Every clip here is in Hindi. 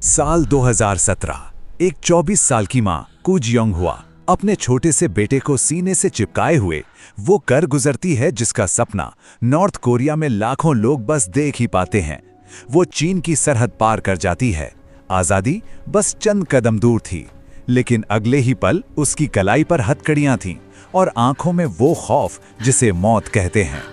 साल 2017। एक 24 साल की मां कू जियोंग हुआ अपने छोटे से बेटे को सीने से चिपकाए हुए वो कर गुजरती है जिसका सपना नॉर्थ कोरिया में लाखों लोग बस देख ही पाते हैं। वो चीन की सरहद पार कर जाती है। आजादी बस चंद कदम दूर थी, लेकिन अगले ही पल उसकी कलाई पर हथकड़ियां थीं और आंखों में वो खौफ जिसे मौत कहते हैं।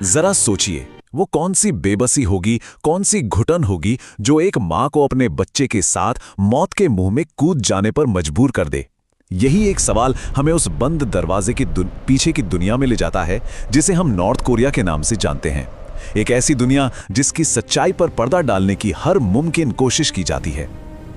जरा सोचिए, वो कौन सी बेबसी होगी, कौन सी घुटन होगी जो एक मां को अपने बच्चे के साथ मौत के मुंह में कूद जाने पर मजबूर कर दे। यही एक सवाल हमें उस बंद दरवाजे के पीछे की दुनिया में ले जाता है जिसे हम नॉर्थ कोरिया के नाम से जानते हैं। एक ऐसी दुनिया जिसकी सच्चाई पर पर्दा डालने की हर मुमकिन कोशिश की जाती है।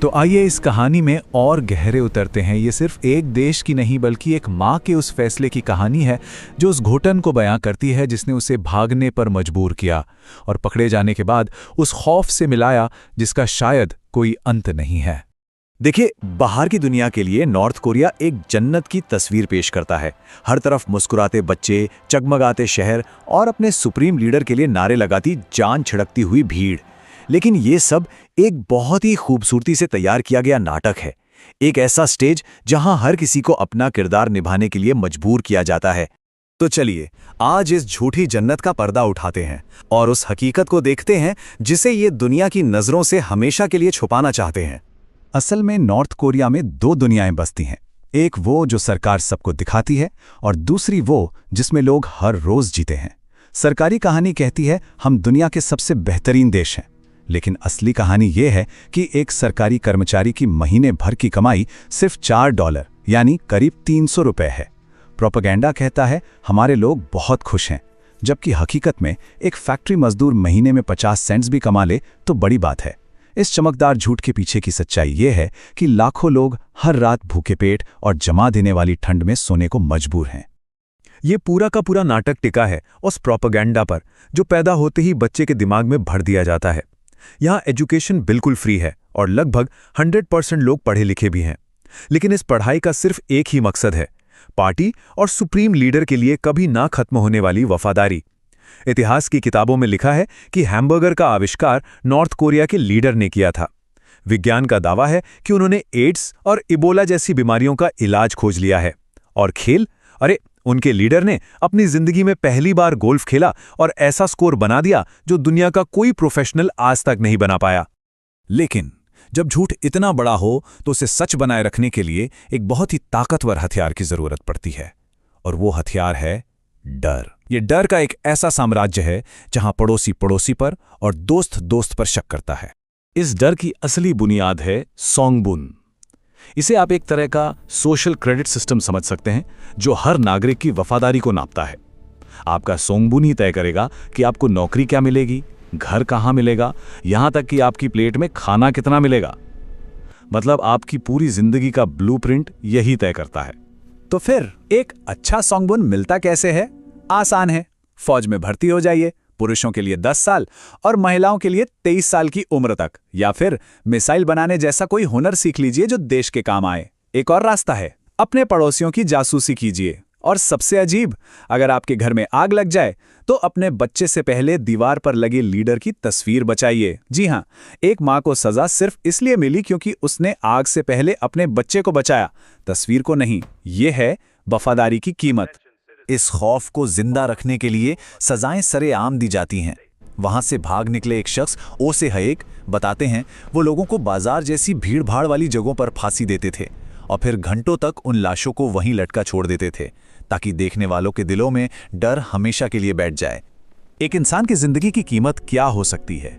तो आइए इस कहानी में और गहरे उतरते हैं। ये सिर्फ एक देश की नहीं बल्कि एक माँ के उस फैसले की कहानी है जो उस घुटन को बयां करती है जिसने उसे भागने पर मजबूर किया और पकड़े जाने के बाद उस खौफ से मिलाया जिसका शायद कोई अंत नहीं है। देखिए, बाहर की दुनिया के लिए नॉर्थ कोरिया एक जन्नत की तस्वीर पेश करता है। हर तरफ मुस्कुराते बच्चे, चगमगाते शहर और अपने सुप्रीम लीडर के लिए नारे लगाती जान छिड़कती हुई भीड़। लेकिन ये सब एक बहुत ही खूबसूरती से तैयार किया गया नाटक है। एक ऐसा स्टेज जहां हर किसी को अपना किरदार निभाने के लिए मजबूर किया जाता है। तो चलिए आज इस झूठी जन्नत का पर्दा उठाते हैं और उस हकीकत को देखते हैं जिसे ये दुनिया की नजरों से हमेशा के लिए छुपाना चाहते हैं। असल में नॉर्थ कोरिया में दो दुनियाएं बसती हैं। एक वो जो सरकार सबको दिखाती है और दूसरी वो जिसमें लोग हर रोज जीते हैं। सरकारी कहानी कहती है हम दुनिया के सबसे बेहतरीन देश हैं, लेकिन असली कहानी ये है कि एक सरकारी कर्मचारी की महीने भर की कमाई सिर्फ $4 यानी करीब 300 रुपए है। प्रोपेगेंडा कहता है हमारे लोग बहुत खुश हैं, जबकि हकीकत में एक फैक्ट्री मजदूर महीने में 50 सेंट्स भी कमा ले तो बड़ी बात है। इस चमकदार झूठ के पीछे की सच्चाई ये है कि लाखों लोग हर रात भूखे पेट और जमा देने वाली ठंड में सोने को मजबूर हैं। ये पूरा का पूरा नाटक टिका है उस प्रोपेगेंडा पर जो पैदा होते ही बच्चे के दिमाग में भर दिया जाता है। यहाँ एजुकेशन बिल्कुल फ्री है और लगभग 100% लोग पढ़े लिखे भी हैं। लेकिन इस पढ़ाई का सिर्फ एक ही मकसद है, पार्टी और सुप्रीम लीडर के लिए कभी ना खत्म होने वाली वफादारी। इतिहास की किताबों में लिखा है कि हैमबर्गर का आविष्कार नॉर्थ कोरिया के लीडर ने किया था। विज्ञान का दावा है कि उन्होंने एड्स और इबोला जैसी बीमारियों का इलाज खोज लिया है। और खेल, अरे उनके लीडर ने अपनी जिंदगी में पहली बार गोल्फ खेला और ऐसा स्कोर बना दिया जो दुनिया का कोई प्रोफेशनल आज तक नहीं बना पाया। लेकिन जब झूठ इतना बड़ा हो तो उसे सच बनाए रखने के लिए एक बहुत ही ताकतवर हथियार की जरूरत पड़ती है, और वो हथियार है डर। ये डर का एक ऐसा साम्राज्य है जहां पड़ोसी पड़ोसी पर और दोस्त दोस्त पर शक करता है। इस डर की असली बुनियाद है सोंगबुन। इसे आप एक तरह का सोशल क्रेडिट सिस्टम समझ सकते हैं जो हर नागरिक की वफादारी को नापता है। आपका सोंगबुन ही तय करेगा कि आपको नौकरी क्या मिलेगी, घर कहाँ मिलेगा, यहां तक कि आपकी प्लेट में खाना कितना मिलेगा। मतलब आपकी पूरी जिंदगी का ब्लूप्रिंट यही तय करता है। तो फिर एक अच्छा सोंगबुन मिलता कैसे है? आसान है, फौज में भर्ती हो जाइए, पुरुषों के लिए 10 साल और महिलाओं के लिए 23 साल की उम्र तक, या फिर मिसाइल बनाने जैसा कोई हुनर सीख लीजिए जो देश के काम आए। एक और रास्ता है, अपने पड़ोसियों की जासूसी कीजिए। और सबसे अजीब, अगर आपके घर में आग लग जाए तो अपने बच्चे से पहले दीवार पर लगे लीडर की तस्वीर बचाइए। जी हां, एक मां को सजा सिर्फ इसलिए मिली क्योंकि उसने आग से पहले अपने बच्चे को बचाया, तस्वीर को नहीं। यह है वफादारी की कीमत। इस खौफ को जिंदा रखने के लिए सजाएं सरेआम दी जाती हैं। वहां से भाग निकले एक शख्स ओ से हएक बताते हैं वो लोगों को बाजार जैसी भीड़ भाड़ वाली जगहों पर फांसी देते थे और फिर घंटों तक उन लाशों को वहीं लटका छोड़ देते थे ताकि देखने वालों के दिलों में डर हमेशा के लिए बैठ जाए। एक इंसान की जिंदगी की कीमत क्या हो सकती है?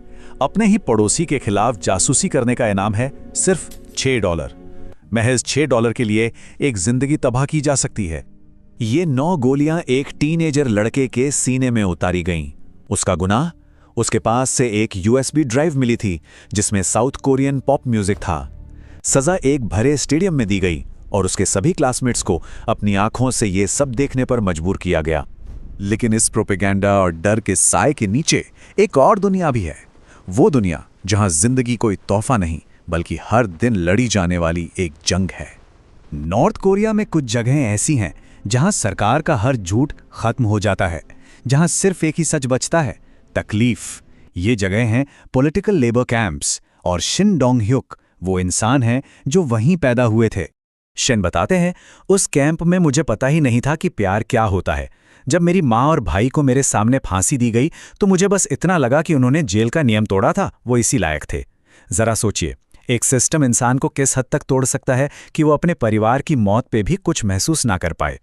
अपने ही पड़ोसी के खिलाफ जासूसी करने का इनाम है सिर्फ $6। महज $6 के लिए एक जिंदगी तबाह की जा सकती है। ये 9 गोलियां एक टीनेजर लड़के के सीने में उतारी गईं। उसका गुनाह, उसके पास से एक USB ड्राइव मिली थी जिसमें साउथ कोरियन पॉप म्यूजिक था। सजा एक भरे स्टेडियम में दी गई और उसके सभी क्लासमेट्स को अपनी आंखों से ये सब देखने पर मजबूर किया गया। लेकिन इस प्रोपेगेंडा और डर के साए के नीचे एक और दुनिया भी है। वो दुनिया जहां जिंदगी कोई तोहफा नहीं बल्कि हर दिन लड़ी जाने वाली एक जंग है। नॉर्थ कोरिया में कुछ जगहें ऐसी हैं जहां सरकार का हर झूठ खत्म हो जाता है, जहां सिर्फ एक ही सच बचता है, तकलीफ। ये जगह हैं पॉलिटिकल लेबर कैंप्स और शिन डोंग ह्युक वो इंसान हैं जो वहीं पैदा हुए थे। शिन बताते हैं, उस कैंप में मुझे पता ही नहीं था कि प्यार क्या होता है। जब मेरी माँ और भाई को मेरे सामने फांसी दी गई तो मुझे बस इतना लगा कि उन्होंने जेल का नियम तोड़ा था, वो इसी लायक थे। जरा सोचिए, एक सिस्टम इंसान को किस हद तक तोड़ सकता है कि वो अपने परिवार की मौत पे भी कुछ महसूस ना कर पाए।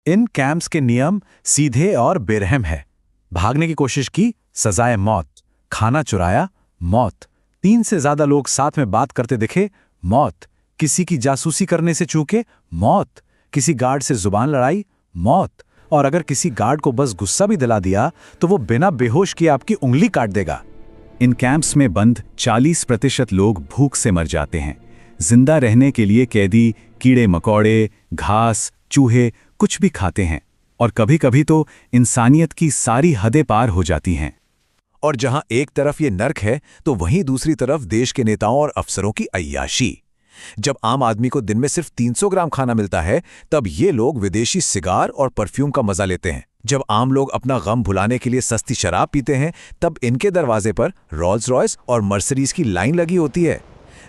इन कैंप्स के नियम सीधे और बेरहम है। भागने की कोशिश की, सजाए मौत। खाना चुराया, मौत। 3 से ज्यादा लोग साथ में बात करते दिखे, मौत। किसी की जासूसी करने से चूके, मौत। किसी गार्ड से जुबान लड़ाई, मौत। और अगर किसी गार्ड को बस गुस्सा भी दिला दिया तो वो बिना बेहोश किए आपकी उंगली काट देगा। इन कैंप्स में बंद 40% लोग भूख से मर जाते हैं। जिंदा रहने के लिए कैदी कीड़े मकोड़े, घास, चूहे कुछ भी खाते हैं, और कभी-कभी तो इंसानियत की सारी हदें पार हो जाती हैं। और जहां एक तरफ ये नर्क है तो वहीं दूसरी तरफ देश के नेताओं और अफसरों की अय्याशी। जब आम आदमी को दिन में सिर्फ 300 ग्राम खाना मिलता है, तब ये लोग विदेशी सिगार और परफ्यूम का मजा लेते हैं। जब आम लोग अपना गम भुलाने के लिए सस्ती शराब पीते हैं, तब इनके दरवाजे पर रोल्स रॉयस और मर्सिडीज की लाइन लगी होती है।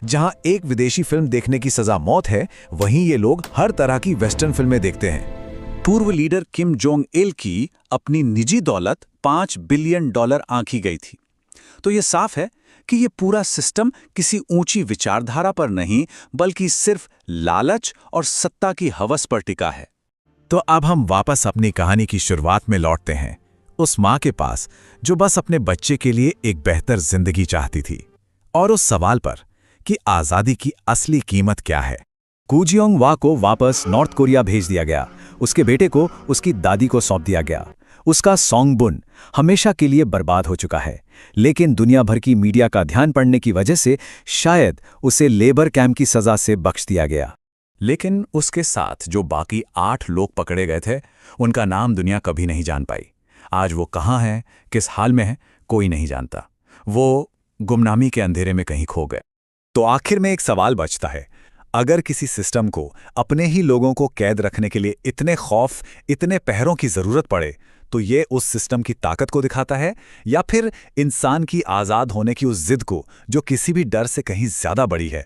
जहां एक विदेशी फिल्म देखने की सजा मौत है, वहीं ये लोग हर तरह की वेस्टर्न फिल्में देखते हैं। पूर्व लीडर किम जोंग इल की अपनी निजी दौलत $5 बिलियन आंकी गई थी। तो ये साफ है कि ये पूरा सिस्टम किसी ऊंची विचारधारा पर नहीं, बल्कि सिर्फ लालच और सत्ता की हवस पर टिका है। तो अब हम वापस अपनी कहानी की शुरुआत में लौटते हैं, उस माँ के पास जो बस अपने बच्चे के लिए एक बेहतर जिंदगी चाहती थी, और उस सवाल पर कि आज़ादी की असली कीमत क्या है। कू जियोंग वा को वापस नॉर्थ कोरिया भेज दिया गया। उसके बेटे को उसकी दादी को सौंप दिया गया। उसका सोंगबुन हमेशा के लिए बर्बाद हो चुका है, लेकिन दुनिया भर की मीडिया का ध्यान पड़ने की वजह से शायद उसे लेबर कैंप की सजा से बख्श दिया गया। लेकिन उसके साथ जो बाकी 8 लोग पकड़े गए थे, उनका नाम दुनिया कभी नहीं जान पाई। आज वो कहाँ है, किस हाल में है, कोई नहीं जानता। वो गुमनामी के अंधेरे में कहीं खो गए। तो आखिर में एक सवाल बचता है, अगर किसी सिस्टम को अपने ही लोगों को कैद रखने के लिए इतने खौफ, इतने पहरों की जरूरत पड़े, तो ये उस सिस्टम की ताकत को दिखाता है, या फिर इंसान की आज़ाद होने की उस जिद को जो किसी भी डर से कहीं ज्यादा बड़ी है।